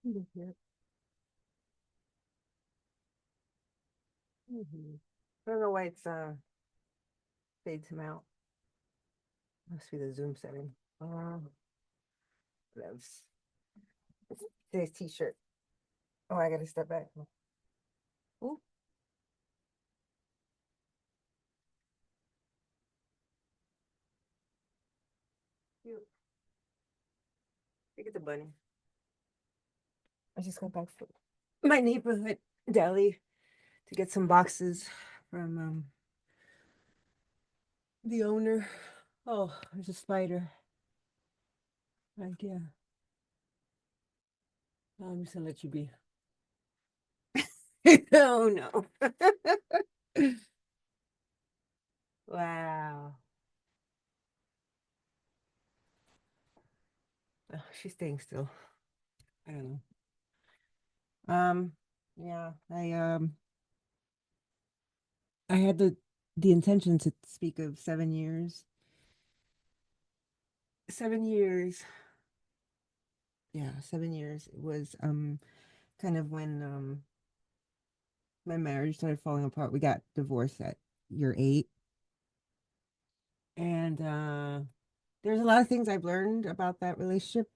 Mhm. Mhm. I don't know why it's fades him out. Must be the Zoom setting. That's today's t-shirt. Oh, I gotta step back. Ooh, cute. Look at the bunny. I just got back from my neighborhood deli to get some boxes from the owner. Oh, there's a spider. Like, yeah. I'm just gonna let you be. Oh no. Wow. Oh, she's staying still. I don't know. Yeah, I had the intention to speak of 7 years. 7 years. Yeah, 7 years. It was kind of when my marriage started falling apart. We got divorced at year 8. And there's a lot of things I've learned about that relationship.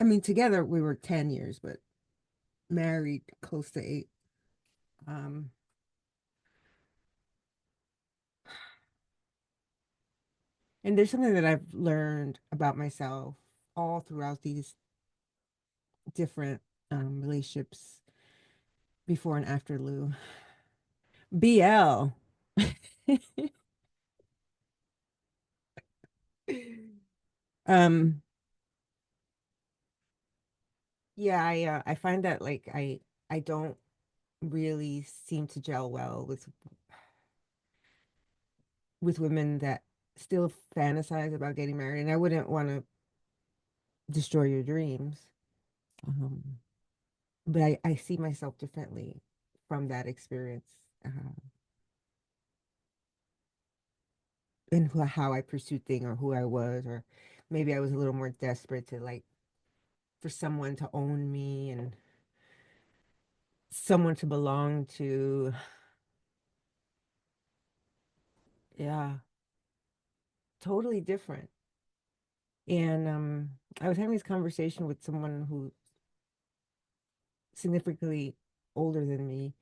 I mean, together we were 10 years, but married close to 8. Um, and there's something that I've learned about myself all throughout these different relationships before and after Lou. BL. um, yeah, I find that like I don't really seem to gel well with women that still fantasize about getting married, and I wouldn't want to destroy your dreams. Um, but I see myself differently from that experience, and how I pursued things or who I was, or maybe I was a little more desperate to like for someone to own me and someone to belong to. Yeah, totally different. And I was having this conversation with someone who significantly older than me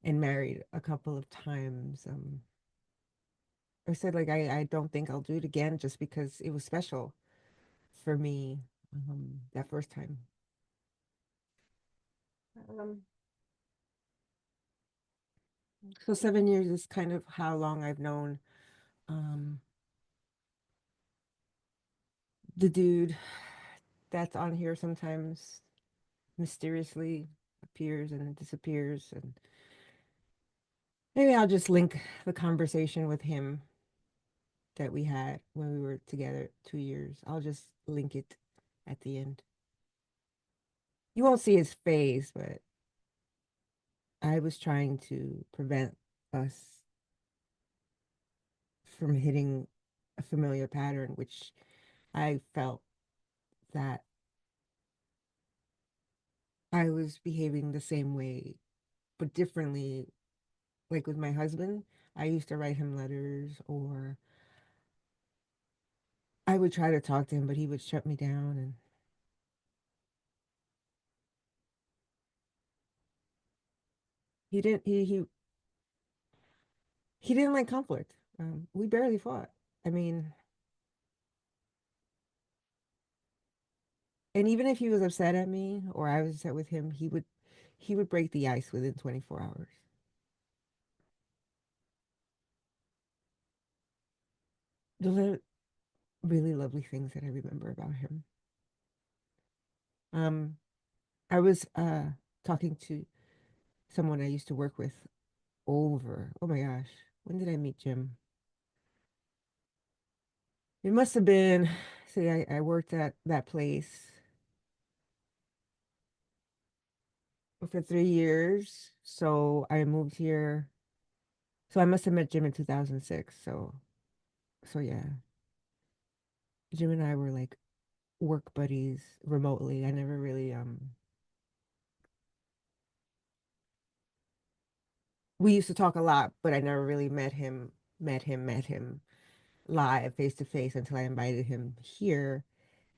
and married a couple of times. I said like I don't think I'll do it again just because it was special for me that first time. Um, so 7 years is kind of how long I've known um, the dude that's on here sometimes mysteriously appears and disappears, and maybe I'll just link the conversation with him that we had when we were together 2 years. I'll just link it at the end. You won't see his face, but I was trying to prevent us from hitting a familiar pattern, which I felt that I was behaving the same way, but differently. Like with my husband, I used to write him letters, or I would try to talk to him, but he would shut me down. And he didn't, he didn't like conflict. We barely fought. I mean, and even if he was upset at me or I was upset with him, he would break the ice within 24 hours. Those are really lovely things that I remember about him. Um, I was talking to someone I used to work with oh my gosh, when did I meet Jim? It must have been, see, I worked at that place for 3 years. So I moved here. So I must have met Jim in 2006. So yeah, Jim and I were like work buddies remotely. I never really we used to talk a lot, but I never really met him live face to face until I invited him here,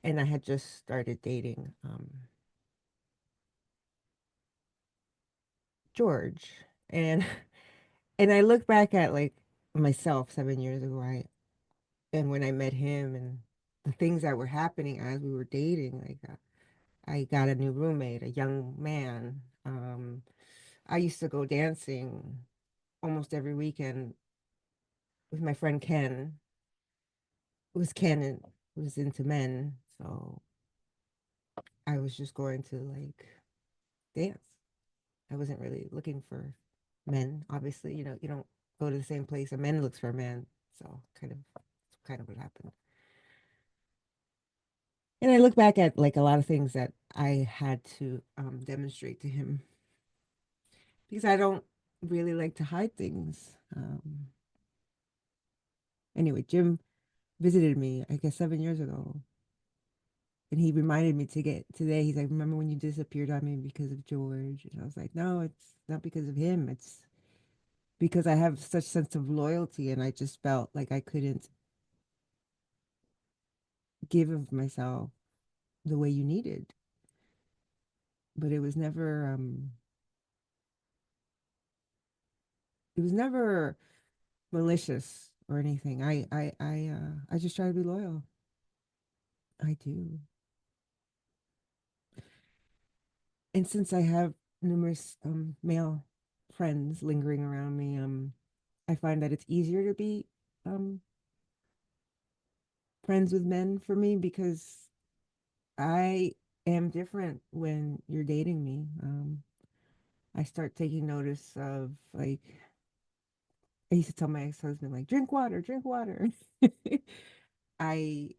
and I had just started dating George. And and I look back at like myself 7 years ago, right? And when I met him and the things that were happening as we were dating, like I got a new roommate, a young man. I used to go dancing almost every weekend with my friend Ken. It was Ken and was into men, so I was just going to like dance. I wasn't really looking for men. Obviously, you don't go to the same place a man looks for a man. So kind of what happened. And I look back at like a lot of things that I had to demonstrate to him because I don't really like to hide things. Anyway, Jim visited me, I guess 7 years ago, and he reminded me to get today. He's like, "Remember when you disappeared on me because of George?" And I was like, "No, it's not because of him. It's because I have such sense of loyalty, and I just felt like I couldn't give of myself the way you needed. But it was never malicious or anything. I just try to be loyal. I do. And since I have numerous male friends lingering around me, I find that it's easier to be um friends with men for me because I am different when you're dating me. I start taking notice of like I used to tell my ex-husband like drink water, drink water. I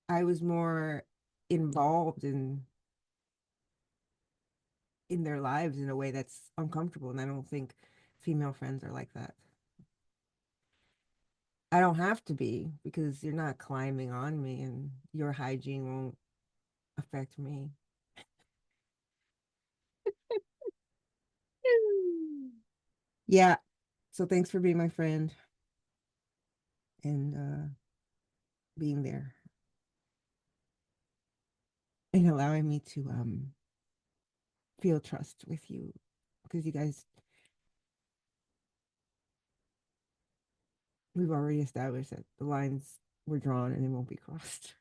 I was more involved in their lives in a way that's uncomfortable, and I don't think female friends are like that. I don't have to be because you're not climbing on me and your hygiene won't affect me. Yeah. So thanks for being my friend and being there and allowing me to feel trust with you because you guys we've already established that the lines were drawn and they won't be crossed.